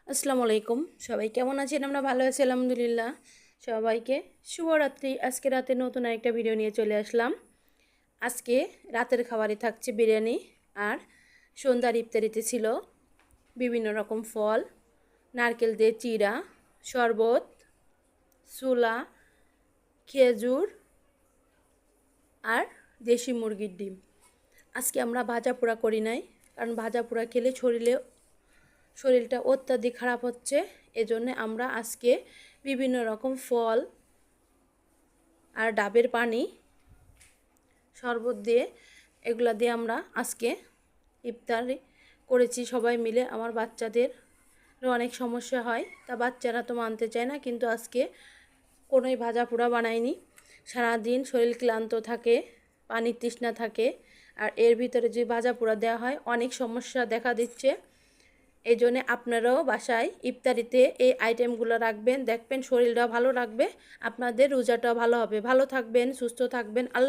আসসালামু আলাইকুম। সবাই কেমন আছেন? আমরা ভালো আছি আলহামদুলিল্লাহ। সবাইকে শুভরাত্রি। আজকে রাতে নতুন আরেকটা ভিডিও নিয়ে চলে আসলাম। আজকে রাতের খাবারে থাকছে বিরিয়ানি, আর সন্ধ্যার ইফতারিতে ছিল বিভিন্ন রকম ফল, নারকেল দিয়ে চিড়া, শরবত, ছোলা, খেজুর আর দেশি মুরগির ডিম। আজকে আমরা ভাজা পোড়া করি নাই, কারণ ভাজা পোড়া খেলে শরীরটা অত্যাধিক খারাপ হচ্ছে। এজন্য আমরা আজকে বিভিন্ন রকম ফল আর ডাবের পানি, শরবত দিয়ে, এগুলা দিয়ে আমরা আজকে ইফতারি করেছি সবাই মিলে। আমার বাচ্চাদের অনেক সমস্যা হয়, তা বাচ্চারা তো মানতে চায় না, কিন্তু আজকে কোনোই ভাজা পোড়া বানাইনি। সারাদিন শরীর ক্লান্ত থাকে, পানির তৃষ্ণা থাকে, আর এর ভিতরে যে ভাজা পোড়া দেওয়া হয় অনেক সমস্যা দেখা দিচ্ছে। এই জন্যে আপনারাও বাসায় ইফতারিতে এই আইটেমগুলো রাখবেন, দেখবেন শরীরটা ভালো রাখবে, আপনাদের রোজাটাও ভালো হবে। ভালো থাকবেন, সুস্থ থাকবেন। আল্লাহ।